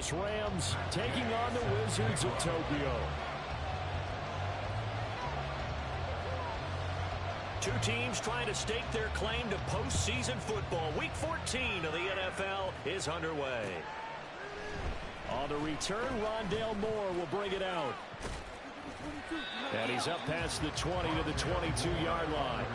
Angeles Rams taking on the Wizards of Tokyo. Two teams trying to stake their claim to postseason football. Week 14 of the NFL is underway. On the return, Rondale Moore will bring it out. And he's up past the 20 to the 22-yard line.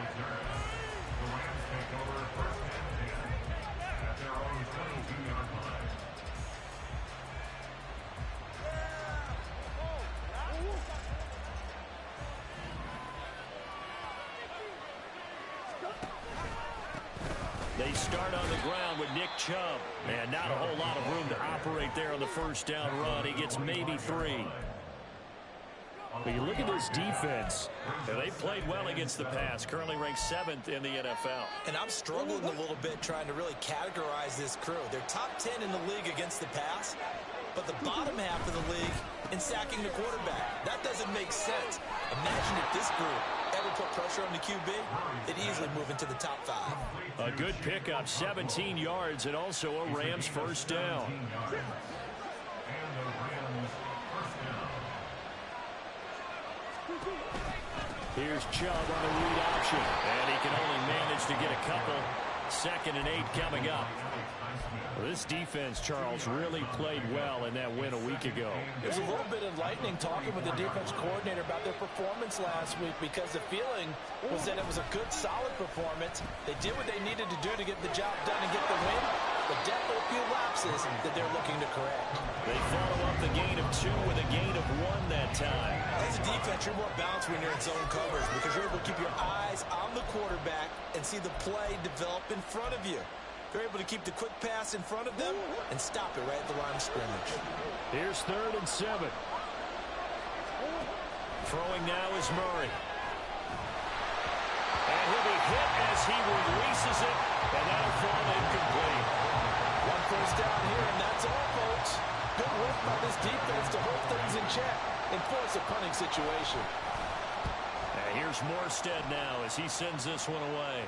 They start on the ground with Nick Chubb. And not a whole lot of room to operate there on the first down run. He gets maybe 3. But you look at this defense. They played well against the pass. Currently ranked 7th in the NFL. And I'm struggling a little bit trying to really categorize this crew. They're top 10 in the league against the pass, but the bottom half of the league in sacking the quarterback. That doesn't make sense. Imagine if this group ever put pressure on the QB, they'd easily move into the top 5. A good pickup, 17 yards, and also a Rams first down. Here's Chubb on the read option. And he can only manage to get a couple. 2nd and 8 coming up. Well, this defense, Charles, really played well in that win a week ago. It was a little bit enlightening talking with the defense coordinator about their performance last week, because the feeling was that it was a good, solid performance. They did what they needed to do to get the job done and get the win, but definitely a few lapses that they're looking to correct. They follow up the gain of 2 with a gain of 1 that time. As a defense, you're more balanced when you're in zone coverage because you're able to keep your eyes on the quarterback and see the play develop in front of you. They're able to keep the quick pass in front of them and stop it right at the line of scrimmage. Here's 3rd and 7. Throwing now is Murray. And he'll be hit as he releases it, and that'll fall incomplete. 1 first down here, and that's all, folks. Good work by this defense to hold things in check and force a punting situation. And here's Morstead now as he sends this one away.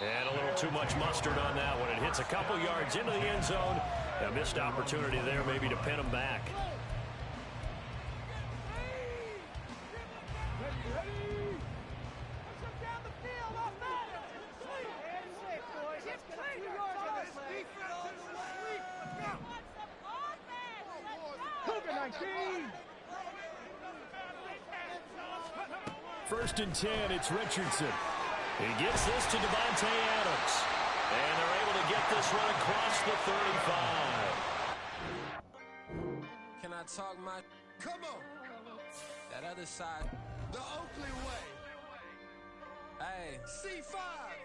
And a little too much mustard on that one. It hits a couple yards into the end zone. A missed opportunity there maybe to pin him back. First and 10, it's Richardson. He gets this to Davante Adams. And they're able to get this run across the 35. Can I talk my... Come on. That other side. The Oakley way. Hey. C5.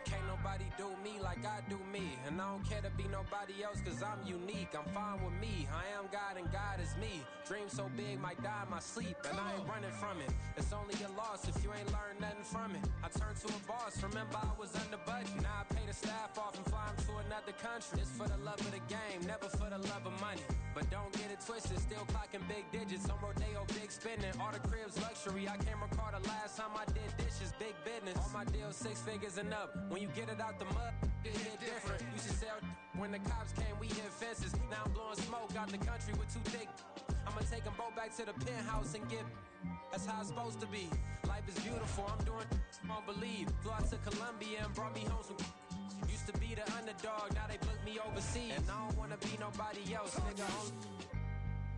Can't nobody do me like I do me. And I don't care to be nobody else because I'm unique. I'm fine with me. I am God and God is me. Dream so big might die in my sleep. And I ain't running from it. It's only a loss if you ain't learned nothing from it. I turned to a boss. Remember I was under budget. Now I pay the staff off and fly them to another country. It's for the love of the game, never for the love of money. But don't get it twisted. Still clocking big digits. On Rodeo, big spending. All the cribs luxury. I can't recall the last time I did dishes. Big business. All my deals 6 figures and up. When you get it out the mud, it hit different. Used to sell when the cops came, we hit fences. Now I'm blowing smoke out the country with 2 thick. I'ma take them both back to the penthouse and get. That's how it's supposed to be. Life is beautiful. I'm doing won't believe. Flew out to Colombia and brought me home some. Used to be the underdog, now they book me overseas. And I don't wanna be nobody else, nigga.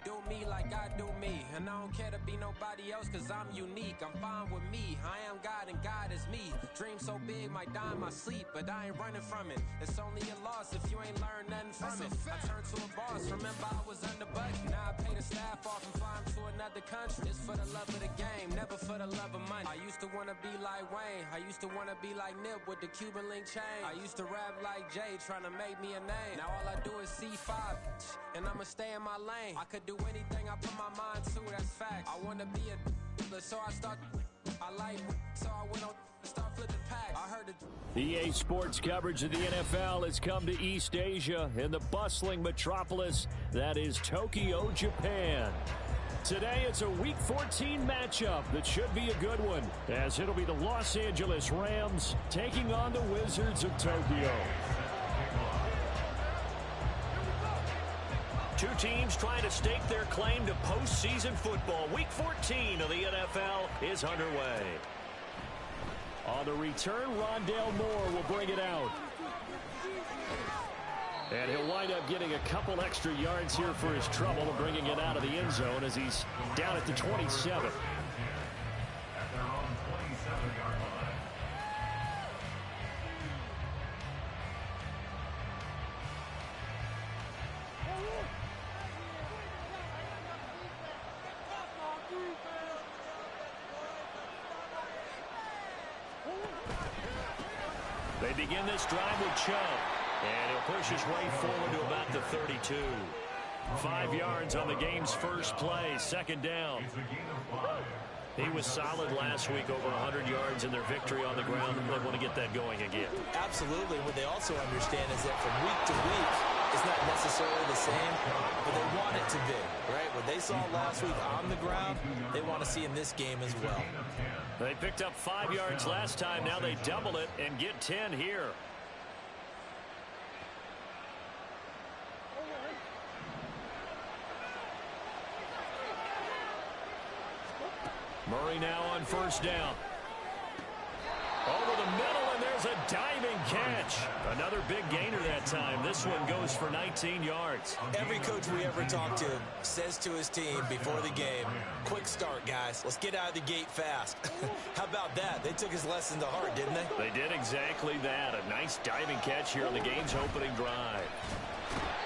Do me like I do me. And I don't care to be nobody else cause I'm unique. I'm fine with me. I am God and God is me. Dream so big might die in my sleep, but I ain't running from it. It's only a loss if you ain't learned nothing from it. I turned to a boss. Remember I was under budget. Now I pay the staff off and fly them to another country. It's for the love of the game, never for the love of money. I used to wanna be like Wayne. I used to wanna be like Nip with the Cuban link chain. I used to rap like Jay, trying to make me a name. Now all I do is C5, and I'ma stay in my lane. I could do anything I put my mind to, that's fact. I wanna be a so I start. I like so I went on start flipping packs. I heard it. EA Sports coverage of the NFL has come to East Asia in the bustling metropolis that is Tokyo, Japan. Today it's a Week 14 matchup that should be a good one, as it'll be the Los Angeles Rams taking on the Wizards of Tokyo. Two teams trying to stake their claim to postseason football. Week 14 of the NFL is underway. On the return, Rondale Moore will bring it out. And he'll wind up getting a couple extra yards here for his trouble and bringing it out of the end zone as he's down at the 27. They begin this drive with Chubb. And he'll push his way forward to about the 32. 5 yards on the game's first play, second down. He was solid last week, over 100 yards in their victory on the ground. They want to get that going again. Absolutely. What they also understand is that from week to week, it's not necessarily the same, but they want it to be, right? What they saw last week on the ground, they want to see in this game as well. They picked up 5 yards last time. Now they double it and get 10 here. Murray now on first down. Over the middle, and there's a diving catch. Another big gainer that time. This one goes for 19 yards. Every coach we ever talk to says to his team before the game, quick start, guys. Let's get out of the gate fast. How about that? They took his lesson to heart, didn't they? They did exactly that. A nice diving catch here on the game's opening drive.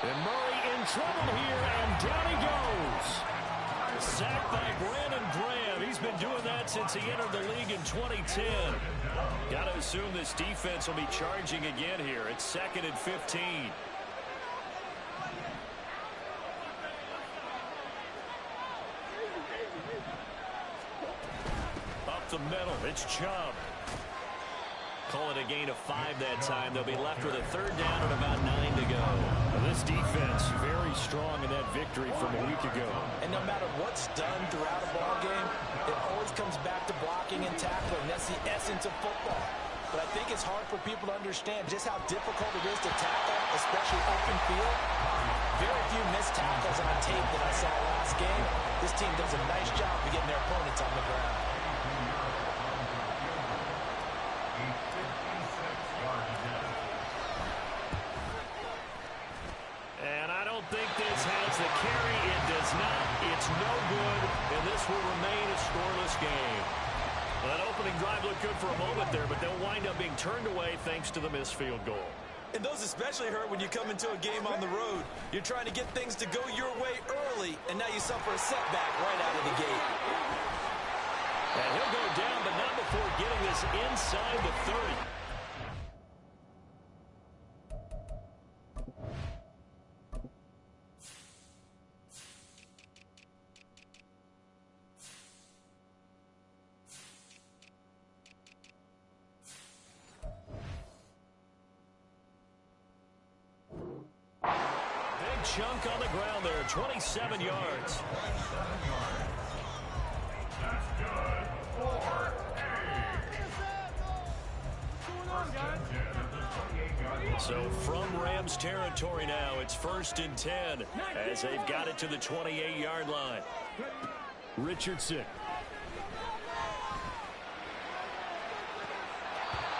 And Murray in trouble here, and down he goes. Sacked by Brandon Graham. He's been doing that since he entered the league in 2010. Got to assume this defense will be charging again here. It's 2nd and 15. Up the middle, it's Chubb. Call it a gain of 5 that time. They'll be left with a third down and about 9 to go. Well, this defense very strong in that victory from a week ago. And no matter what's done throughout a ball game, it always comes back to blocking and tackling. That's the essence of football. But I think it's hard for people to understand just how difficult it is to tackle, especially open field. Very few missed tackles on tape that I saw last game. This team does a nice job of getting their opponents on the ground. The carry, it does not. It's no good, and this will remain a scoreless game. Well, that opening drive looked good for a moment there, but they'll wind up being turned away thanks to the missed field goal. And those especially hurt when you come into a game on the road. You're trying to get things to go your way early, and now you suffer a setback right out of the gate. And he'll go down, but not before getting this inside the 30. Chunk on the ground there, 27 yards. That's good for So from Rams territory now, it's 1st and 10 as they've got it to the 28-yard line. Richardson.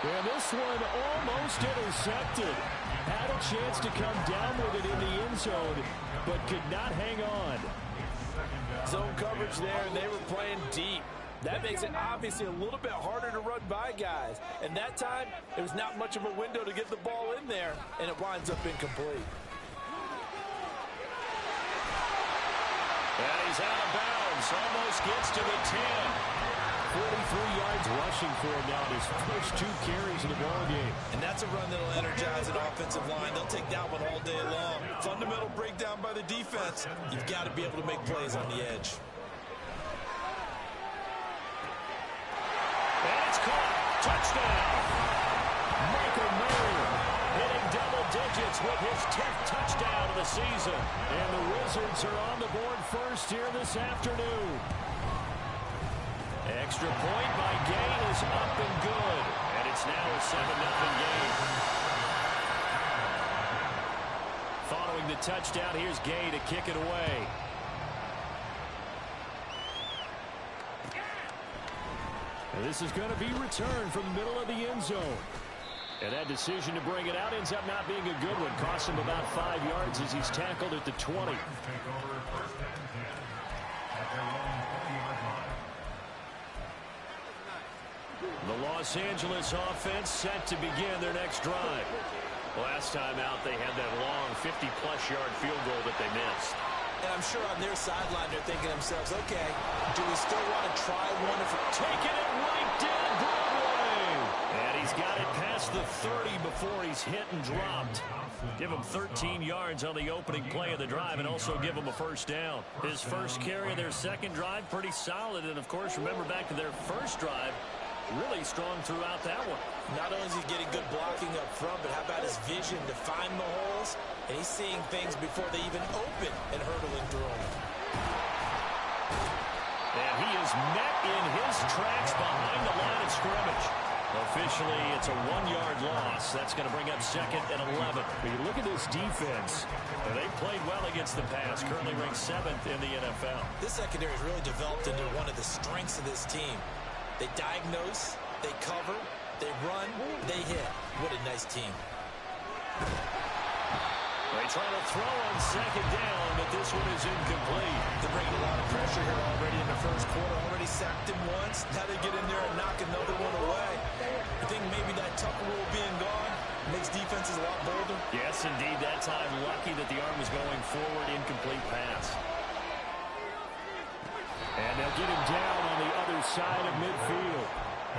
And this one almost intercepted. Had a chance to come down with it in the end zone, but could not hang on. Zone coverage there, and they were playing deep. That makes it obviously a little bit harder to run by guys. And that time, there was not much of a window to get the ball in there, and it winds up incomplete. And he's out of bounds, almost gets to the 10. 43 yards rushing for him now in his first 2 carries in the ball game. And that's a run that'll energize an offensive line. They'll take that one all day long. Fundamental breakdown by the defense. You've got to be able to make plays on the edge. And it's caught. Touchdown. Michael Mayer hitting double digits with his 10th touchdown of the season. And the Wizards are on the board first here this afternoon. Extra point by Gay is up and good. And it's now a 7-0 game. Following following the touchdown. Here's Gay to kick it away. And this is going to be returned from the middle of the end zone. And that decision to bring it out ends up not being a good one. Costs him about 5 yards as he's tackled at the 20. The Los Angeles offense set to begin their next drive. Last time out, they had that long 50-plus yard field goal that they missed. And I'm sure on their sideline they're thinking to themselves, okay, do we still want to try one? Taking it right down Broadway. And he's got it past the 30 before he's hit and dropped. Give him 13 yards on the opening play of the drive and also give him a first down. His first carry of their second drive, pretty solid. And, of course, remember back to their first drive, really strong throughout that one. Not only is he getting good blocking up front, but how about his vision to find the holes? And he's seeing things before they even open and hurdling through them. And he is met in his tracks behind the line of scrimmage. Officially, it's a 1-yard loss. That's going to bring up 2nd and 11. But you look at this defense. They played well against the pass. Currently ranked 7th in the NFL. This secondary has really developed into one of the strengths of this team. They diagnose, they cover, they run, they hit. What a nice team. They try to throw on 2nd down, but this one is incomplete. They're bringing a lot of pressure here already in the first quarter. Already sacked him once. Now they get in there and knock another one away. I think maybe that Tucker rule being gone makes defenses a lot bolder. Yes, indeed. That time, lucky that the arm was going forward. Incomplete pass. And they'll get him down on the other side of midfield.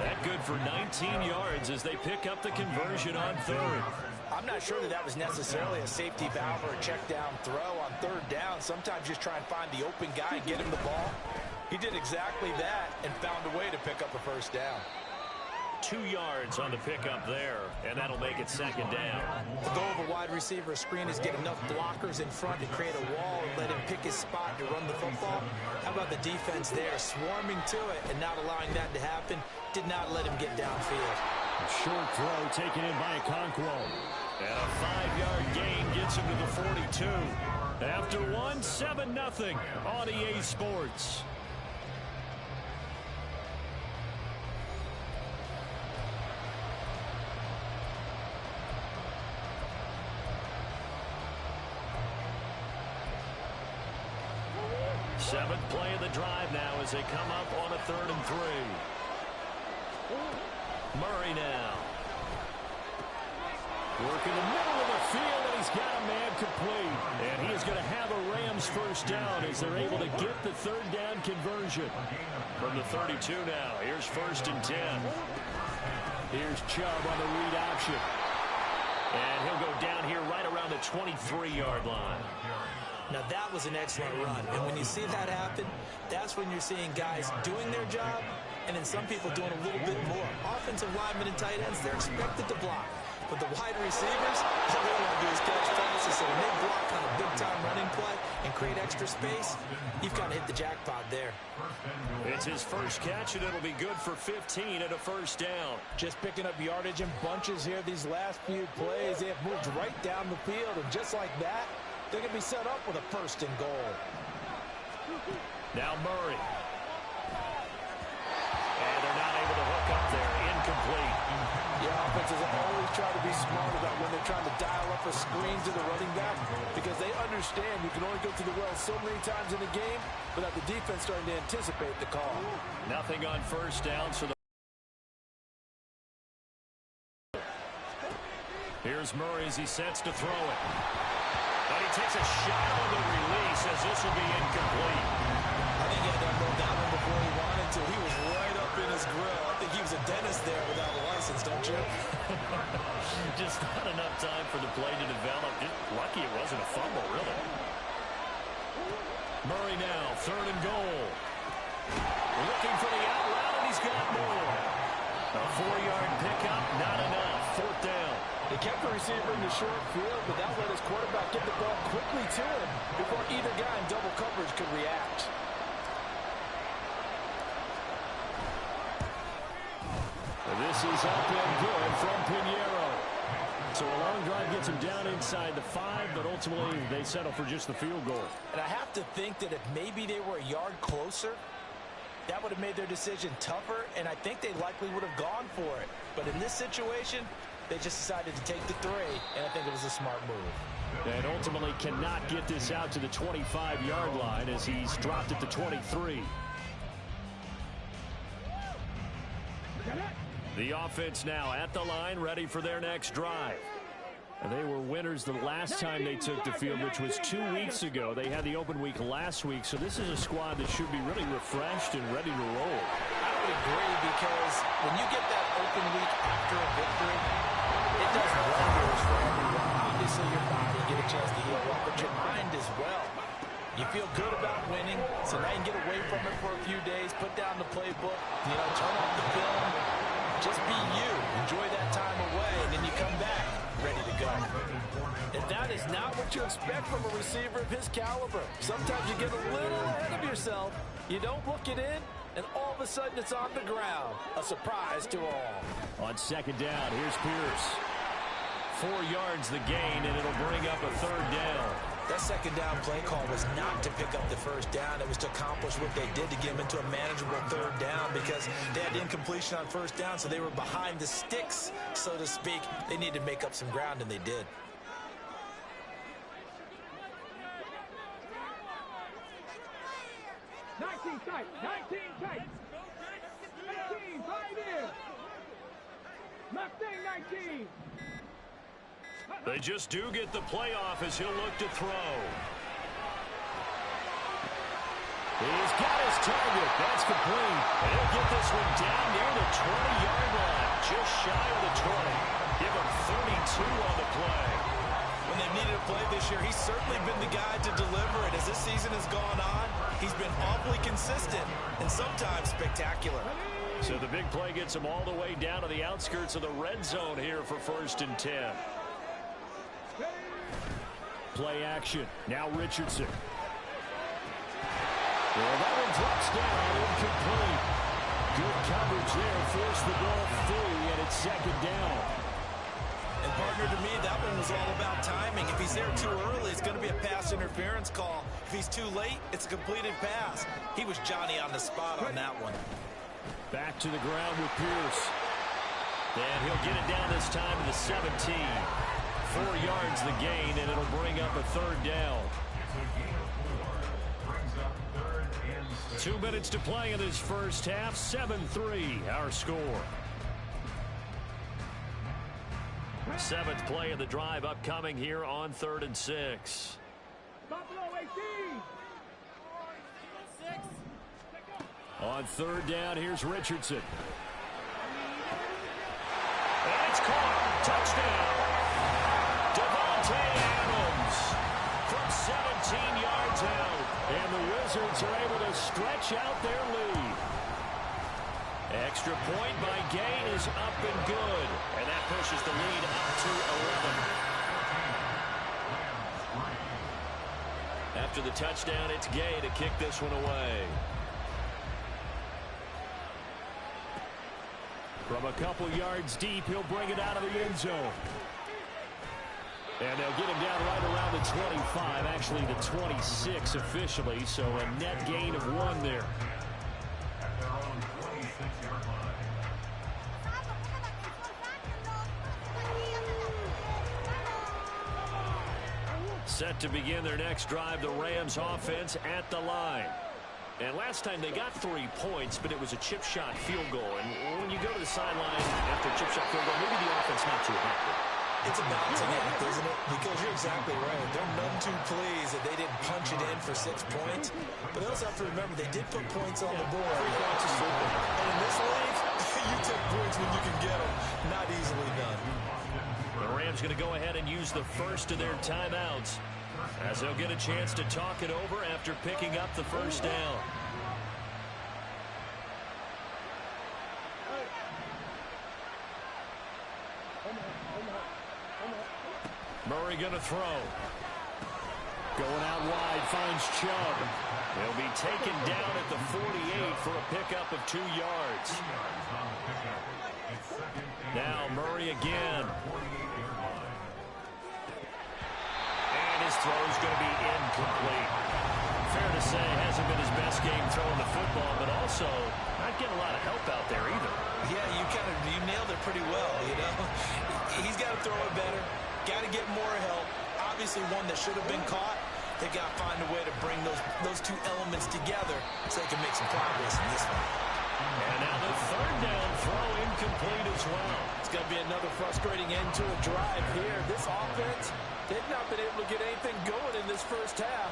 That good for 19 yards as they pick up the conversion on 3rd. I'm not sure that was necessarily a safety valve or a check down throw on 3rd down. Sometimes just try and find the open guy and get him the ball. He did exactly that and found a way to pick up a first down. 2 yards on the pickup there, and that'll make it 2nd down. The goal of a wide receiver screen is get enough blockers in front to create a wall and let him pick his spot to run the football. How about the defense there, swarming to it and not allowing that to happen? Did not let him get downfield. A short throw taken in by Okonkwo. And a 5-yard gain gets him to the 42. After one, 7-0 on EA Sports. Seventh play of the drive now as they come up on a 3rd and 3. Murray now. Working the middle of the field, and he's got a man complete. And he is going to have a Rams first down as they're able to get the 3rd down conversion. From the 32 now, here's 1st and 10. Here's Chubb on the read option. And he'll go down here right around the 23-yard line. Now that was an excellent run. And when you see that happen, that's when you're seeing guys doing their job and then some people doing a little bit more. Offensive linemen and tight ends, they're expected to block. But the wide receivers, all they want to do is catch passes. So when they block on a big-time running play and create extra space, you've got to hit the jackpot there. It's his first catch, and it'll be good for 15 and a first down. Just picking up yardage in bunches here these last few plays. They have moved right down the field, and just like that, they're going to be set up with a 1st and goal. Now Murray. And they're not able to hook up there. Incomplete. Yeah, offenses always try to be smart about when they're trying to dial up a screen to the running back because they understand you can only go to the well so many times in the game without the defense starting to anticipate the call. Nothing on first down, so here's Murray as he sets to throw it. And he takes a shot on the release as this will be incomplete. I think he had to unload that one before he wanted to. He was right up in his grill. I think he was a dentist there without a license, don't you? Just not enough time for the play to develop. Just lucky it wasn't a fumble, really. Murray now, 3rd and goal. Looking for the out route, and he's got more. A 4-yard pickup, not enough. 4th down. They kept the receiver in the short field, but that let his quarterback get the ball quickly to him before either guy in double coverage could react. This is up and good from Pinheiro. So a long drive gets them down inside the 5, but ultimately they settle for just the field goal. And I have to think that if maybe they were a yard closer, that would have made their decision tougher, and I think they likely would have gone for it. But in this situation, they just decided to take the 3, and I think it was a smart move. And ultimately cannot get this out to the 25-yard line as he's dropped at the 23. The offense now at the line, ready for their next drive. And they were winners the last time they took the field, which was 2 weeks ago. They had the open week last week, so this is a squad that should be really refreshed and ready to roll. I would agree, because when you get that open week after a victory, it does wonders for everyone. Obviously, your body get a chance to heal up, but your mind as well. You feel good about winning, so now you can get away from it for a few days, put down the playbook, turn off the film, just be you. Enjoy that time away, and then you come back ready to go. And that is not what you expect from a receiver of his caliber. Sometimes you get a little ahead of yourself, you don't look it in, and all of a sudden it's on the ground. A surprise to all. On second down, here's Pierce. 4 yards the gain, and it'll bring up a 3rd down. That second down play call was not to pick up the first down. It was to accomplish what they did to get them into a manageable 3rd down, because they had incompletion on first down, so they were behind the sticks, so to speak. They needed to make up some ground, and they did. Tight, 19 tight. 19, right in. Mustang 19. They just do get the playoff as he'll look to throw. He's got his target. That's complete. And he'll get this one down near the 20-yard line, just shy of the 20. Give him 32 on the play. When they've needed a play this year, he's certainly been the guy to deliver it. As this season has gone on, he's been awfully consistent and sometimes spectacular. So the big play gets him all the way down to the outskirts of the red zone here for 1st and 10. Play action. Now Richardson. Well, that one drops down, incomplete. Good coverage there, forced the ball free, and it's 2nd down. And partner, to me, that one was all about timing. If he's there too early, it's going to be a pass interference call. If he's too late, it's a completed pass. He was Johnny on the spot on that one. Back to the ground with Pierce. And he'll get it down this time to the 17. 4 yards the gain, and it'll bring up a 3rd down. 2 minutes to play in this first half. 7-3 our score. 7th play of the drive upcoming here on 3rd and 6. Buffalo 18. On 3rd down, here's Richardson. And it's caught. Touchdown. Devontae Adams from 17 yards out. And the Wizards are able to stretch out their lead. Extra point by Gain is up and good. And that pushes the lead up to 11. After the touchdown, it's Gay to kick this one away. From a couple yards deep, he'll bring it out of the end zone. And they'll get him down right around the 25, actually the 26 officially, so a net gain of 1 there. Set to begin their next drive, the Rams offense at the line. And last time they got 3 points, but it was a chip shot field goal. And when you go to the sideline after a chip shot field goal, maybe the offense not too happy. It's a balancing act, isn't it? Because you're exactly right. They're none too pleased that they didn't punch it in for 6 points. But they also have to remember they did put points on the board. 3 points is super. And in this league, you take points when you can get them. Not easily done. The Rams going to go ahead and use the first of their timeouts, as they'll get a chance to talk it over after picking up the first down. Murray going to throw. Going out wide, finds Chubb. He'll be taken down at the 48 for a pickup of 2 yards. Now Murray again. throw is going to be incomplete. Fair to say, hasn't been his best game throwing the football, but also not getting a lot of help out there either. Yeah, you nailed it pretty well, you know. He's got to throw it better, got to get more help. Obviously one that should have been caught. They got to find a way to bring those two elements together so they can make some progress in this one. And now the third down throw incomplete as well. It's going to be another frustrating end to a drive here. This offense, they've not been able to get anything going in this first half.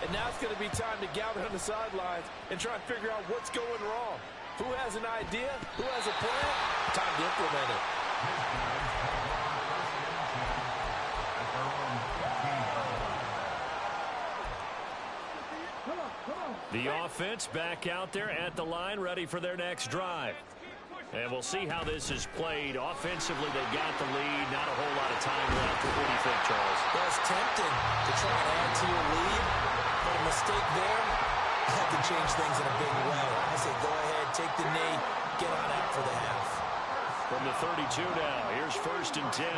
And now it's going to be time to gather on the sidelines and try and figure out what's going wrong. Who has an idea? Who has a plan? Time to implement it. The offense back out there at the line, ready for their next drive. And we'll see how this is played. Offensively, they got the lead. Not a whole lot of time left. What do you think, Charles? Well, it's tempting to try and add to your lead, but a mistake there had to change things in a big way. I say go ahead, take the knee, get on out for the half. From the 32 now, here's 1st and 10.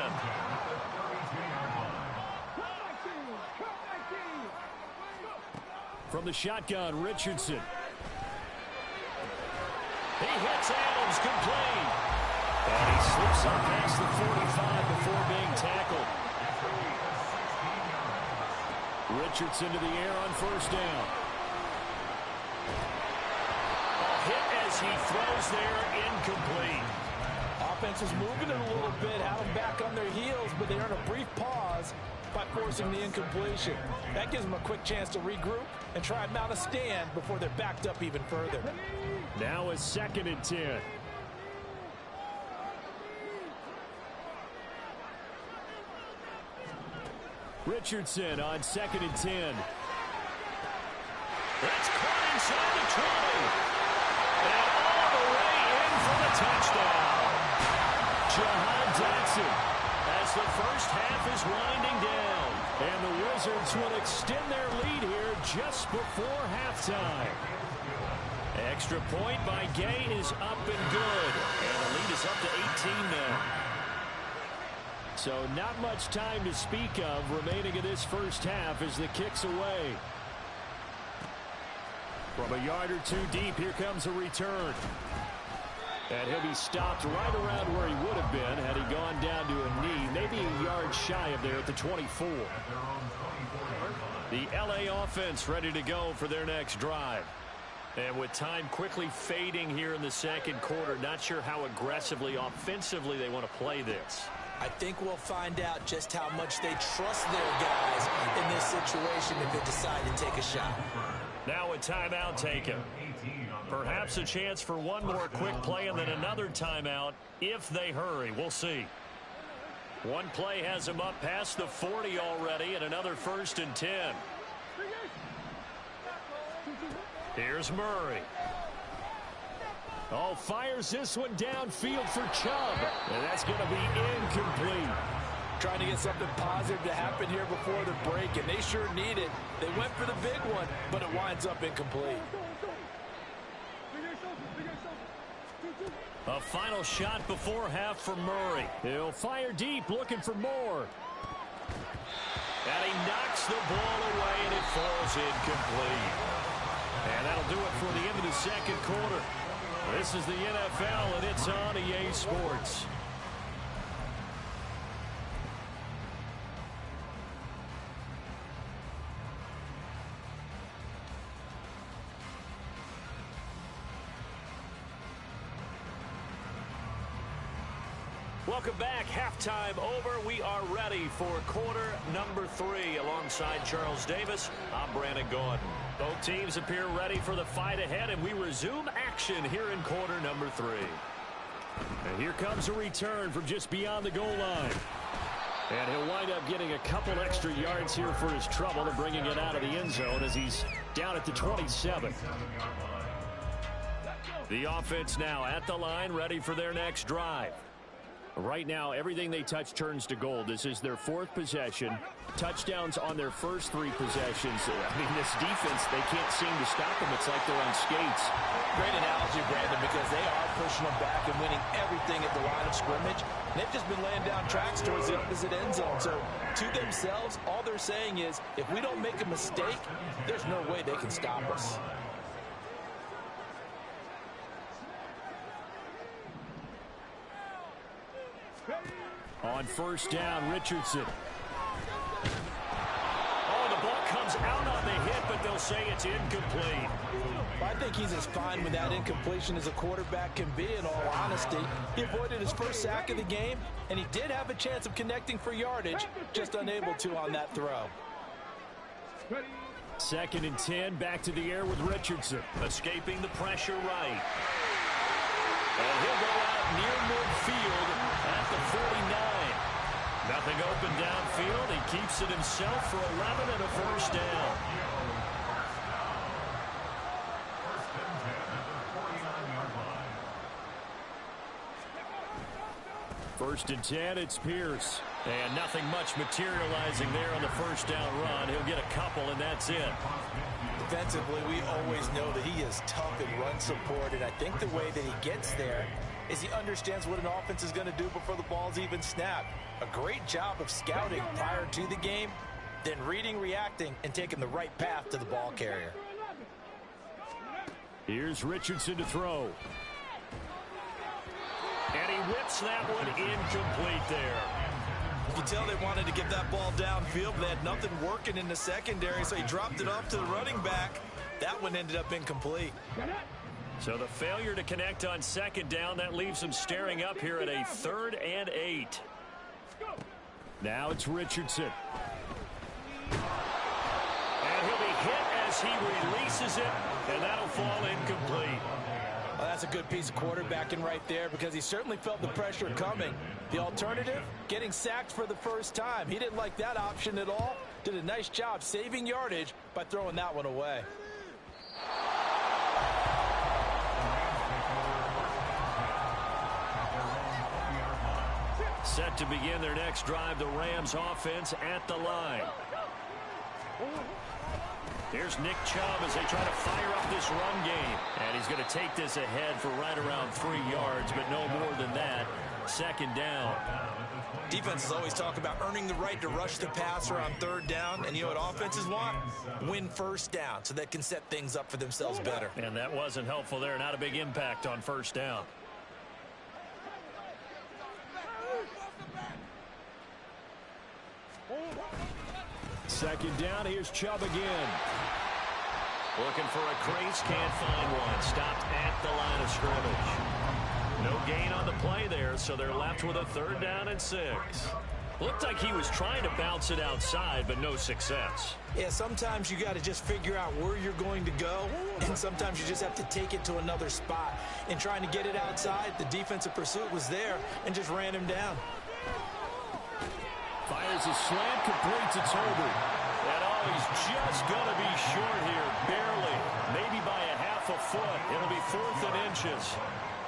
From the shotgun, Richardson. He hits Adams, complete. And he slips up past the 45 before being tackled. Richardson to the air on 1st down. A hit as he throws there, incomplete. Offense is moving it a little bit, had them back on their heels, but they earn a brief pause by forcing the incompletion. That gives them a quick chance to regroup and try and mount a stand before they're backed up even further. Now a 2nd and 10. Richardson on 2nd and 10. That's caught inside the 20. And all the way in for the touchdown. Jahan Dotson. As the first half is winding down. And the Wizards will extend their lead here just before halftime. Extra point by Gay is up and good. And the lead is up to 18 now. So not much time to speak of remaining in this first half as the kick's away. From a yard or two deep, here comes a return. And he'll be stopped right around where he would have been had he gone down to a knee, maybe a yard shy of there at the 24. The LA offense ready to go for their next drive. And with time quickly fading here in the second quarter, not sure how aggressively, offensively they want to play this. I think we'll find out just how much they trust their guys in this situation if they decide to take a shot. Now a timeout taken. Perhaps a chance for one more quick play and then another timeout if they hurry. We'll see. One play has them up past the 40 already and another 1st and 10. Here's Murray. Oh, fires this one downfield for Chubb. And that's going to be incomplete. Trying to get something positive to happen here before the break, and they sure need it. They went for the big one, but it winds up incomplete. A final shot before half for Murray. He'll fire deep, looking for more. And he knocks the ball away, and it falls incomplete. And that'll do it for the end of the second quarter. This is the NFL, and it's on EA Sports. Welcome back. Halftime over. We are ready for quarter number 3. Alongside Charles Davis, I'm Brandon Gaudin. Both teams appear ready for the fight ahead, and we resume action here in quarter number 3. And here comes a return from just beyond the goal line. And he'll wind up getting a couple extra yards here for his trouble and bringing it out of the end zone as he's down at the 27. The offense now at the line, ready for their next drive. Right now, everything they touch turns to gold. This is their 4th possession. Touchdowns on their first 3 possessions. I mean, this defense, they can't seem to stop them. It's like they're on skates. Great analogy, Brandon, because they are pushing them back and winning everything at the line of scrimmage. And they've just been laying down tracks towards the opposite end zone. So to themselves, all they're saying is, if we don't make a mistake, there's no way they can stop us. On first down, Richardson. Oh, the ball comes out on the hit, but they'll say it's incomplete. I think he's as fine with that incompletion as a quarterback can be, in all honesty. He avoided his first sack of the game, and he did have a chance of connecting for yardage, just unable to on that throw. 2nd and 10, back to the air with Richardson. Escaping the pressure right. And he'll go out near midfield at the 49. Nothing open downfield. He keeps it himself for 11 and a first down. First and 10, it's Pierce. And nothing much materializing there on the first down run. He'll get a couple, and that's it. Defensively, we always know that he is tough in run support, and I think the way that he gets there is he understands what an offense is going to do before the ball's even snapped. A great job of scouting prior to the game, then reading, reacting, and taking the right path to the ball carrier. Here's Richardson to throw. And he whips that one incomplete there. You can tell they wanted to get that ball downfield, but they had nothing working in the secondary, so he dropped it off to the running back. That one ended up incomplete. So the failure to connect on 2nd down, that leaves them staring up here at a 3rd and 8. Now it's Richardson. And he'll be hit as he releases it, and that'll fall incomplete. Well, that's a good piece of quarterbacking right there, because he certainly felt the pressure coming. The alternative, getting sacked for the first time. He didn't like that option at all. Did a nice job saving yardage by throwing that one away. Set to begin their next drive, the Rams offense at the line. Here's Nick Chubb as they try to fire up this run game. And he's going to take this ahead for right around 3 yards, but no more than that. 2nd down. Defenses always talk about earning the right to rush the passer on 3rd down, and you know what offenses want? Win first down so they can set things up for themselves better. And that wasn't helpful there. Not a big impact on first down. Second down, here's Chubb again. Looking for a crease, can't find one. Stopped at the line of scrimmage. No gain on the play there, so they're left with a 3rd down and 6. Looked like he was trying to bounce it outside, but no success. Yeah, sometimes you got to just figure out where you're going to go, and sometimes you just have to take it to another spot. And trying to get it outside, the defensive pursuit was there and just ran him down. Fires a slant, complete to Toby. And oh, he's just going to be short here, barely. Maybe by a half a foot. It'll be 4th and inches.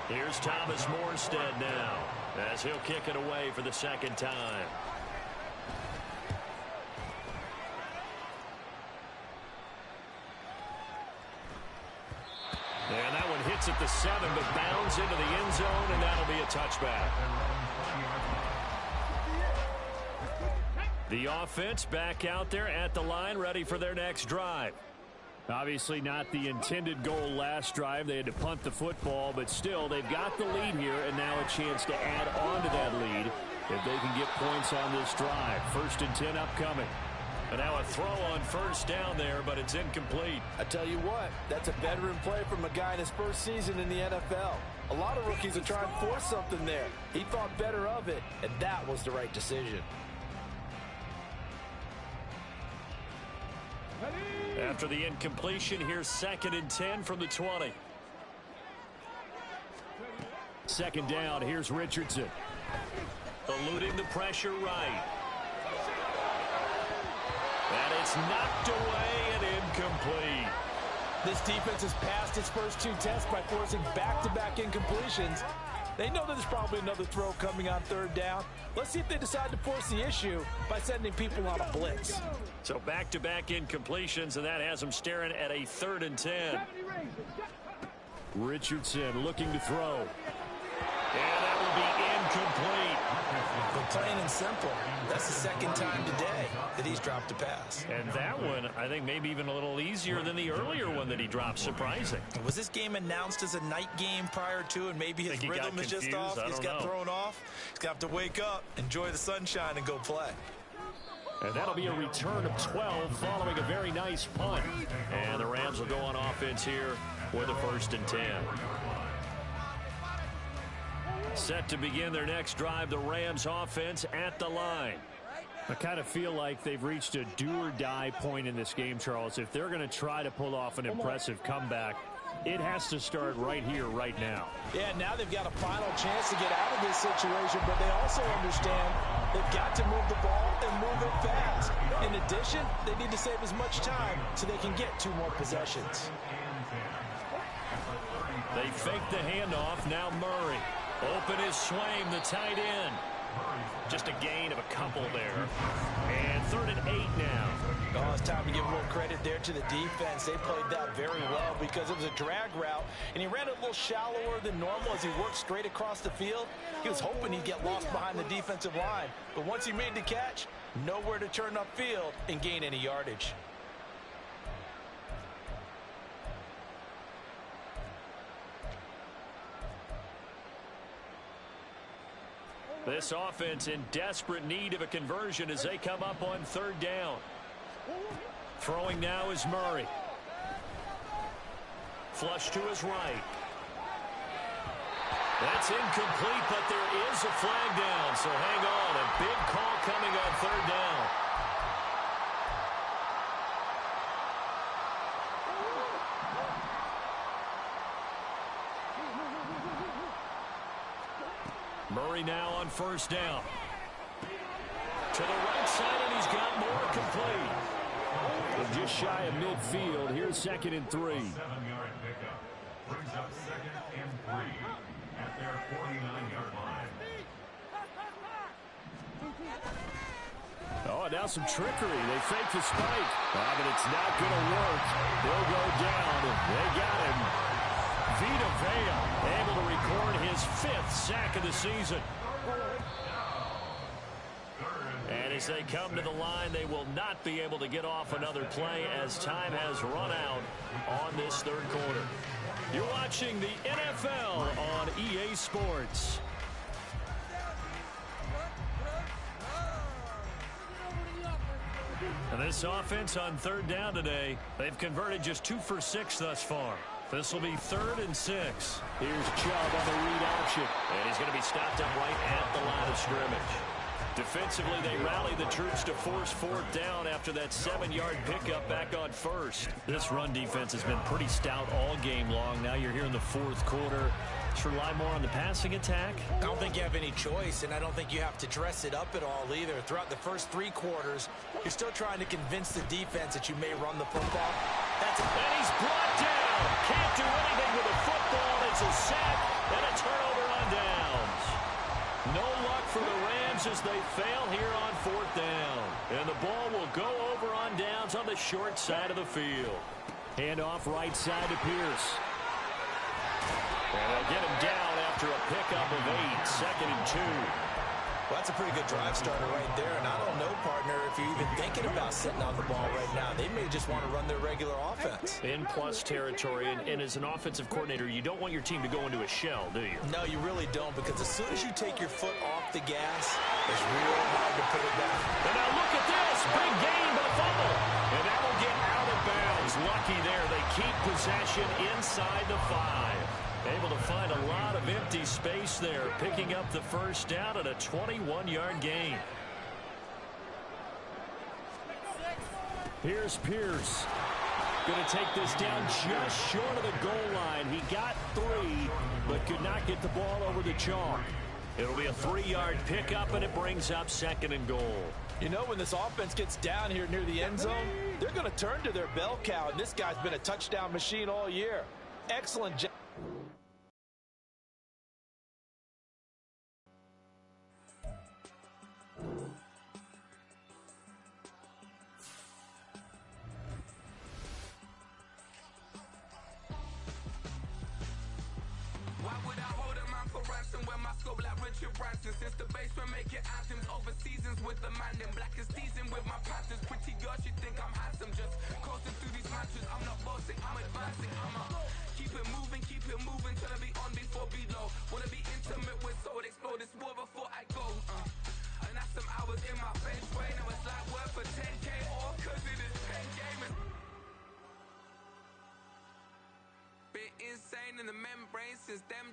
Here's Thomas Morstead now, as he'll kick it away for the 2nd time. And that one hits at the 7, but bounds into the end zone, and that'll be a touchback. The offense back out there at the line, ready for their next drive. Obviously not the intended goal last drive. They had to punt the football, but still, they've got the lead here, and now a chance to add on to that lead if they can get points on this drive. 1st and 10 upcoming. And now a throw on first down there, but it's incomplete. I tell you what, that's a veteran play from a guy in his first season in the NFL. A lot of rookies are trying to force something there. He thought better of it, and that was the right decision. After the incompletion, here's 2nd and 10 from the 20. 2nd down, here's Richardson. Eluding the pressure right. And it's knocked away and incomplete. This defense has passed its first 2 tests by forcing back-to-back incompletions. They know that there's probably another throw coming on third down. Let's see if they decide to force the issue by sending people on a blitz. So back-to-back incompletions, and that has them staring at a 3rd and 10. Richardson looking to throw. And that will be incomplete. But plain and simple, that's the 2nd time today that he's dropped a pass. And that one, I think, maybe even a little easier than the earlier one that he dropped. Surprising. Was this game announced as a night game prior to, and maybe his rhythm is just off? He's got thrown off. He's got to wake up, enjoy the sunshine, and go play. And that'll be a return of 12 following a very nice punt. And the Rams will go on offense here with a 1st and 10. Set to begin their next drive, the Rams offense at the line. I kind of feel like they've reached a do-or-die point in this game, Charles. If they're going to try to pull off an impressive comeback, it has to start right here, right now. Yeah, now they've got a final chance to get out of this situation, but they also understand they've got to move the ball and move it fast. In addition, they need to save as much time so they can get 2 more possessions. They fake the handoff. Now Murray. Open is Swaim, the tight end. Just a gain of a couple there. And 3rd and 8 now. Oh, it's time to give a little credit there to the defense. They played that very well because it was a drag route, and he ran it a little shallower than normal as he worked straight across the field. He was hoping he'd get lost behind the defensive line, but once he made the catch, nowhere to turn upfield and gain any yardage. This offense in desperate need of a conversion as they come up on 3rd down. Throwing now is Murray. Flush to his right. That's incomplete, but there is a flag down, so hang on. A big call coming on 3rd down. Murray now on 1st down. To the right side, and he's got more complete. They're just shy of midfield. Here's 2nd and 3. 7-yard pickup. Brings up 2nd and 3 at their 49-yard line. Oh, now some trickery. They fake the spike. But it's not going to work. They'll go down. They got him. Vita Vea able to record his 5th sack of the season. And as they come to the line, they will not be able to get off another play as time has run out on this 3rd quarter. You're watching the NFL on EA Sports. And this offense on 3rd down today, they've converted just 2 for 6 thus far. This will be 3rd and 6. Here's Chubb on the read option. And he's going to be stopped up right at the line of scrimmage. Defensively, they rally the troops to force 4th down after that 7-yard pickup back on 1st. This run defense has been pretty stout all game long. Now you're here in the 4th quarter. Let's rely more on the passing attack. I don't think you have any choice, and I don't think you have to dress it up at all either. Throughout the first 3 quarters, you're still trying to convince the defense that you may run the football. And he's brought down. Can't do anything with a football. It's a sack and a turnover on downs. No luck for the Rams as they fail here on 4th down. And the ball will go over on downs on the short side of the field. Handoff right side to Pierce. And they'll get him down after a pickup of 8. 2nd and 2. Well, that's a pretty good drive starter right there. And I don't know, partner, if you're even thinking about sitting on the ball right now. They may just want to run their regular offense. In plus territory, and as an offensive coordinator, you don't want your team to go into a shell, do you? No, you really don't, because as soon as you take your foot off the gas, it's real hard to put it back. And now look at this. Big gain, but a fumble. And that will get out of bounds. Lucky there. They keep possession inside the 5. Able to find a lot of empty space there, picking up the 1st down at a 21-yard gain. Here's Pierce. Going to take this down just short of the goal line. He got 3, but could not get the ball over the chalk. It'll be a 3-yard pickup, and it brings up 2nd and goal. You know, when this offense gets down here near the end zone, they're going to turn to their bell cow, and this guy's been a touchdown machine all year. Excellent job. Branson. Since the basement making anthems over seasons with the man. Then black is teasing with my Panthers. Pretty girl, she think I'm handsome. Just coasting through these matches. I'm not bossing, I'm advancing. Keep it moving till I be on before below. Wanna be intimate with soul, explore this war before I go. And that's some hours in my bench way. Now it's like work for 10K all cause it is pen gaming. Been insane in the membrane since them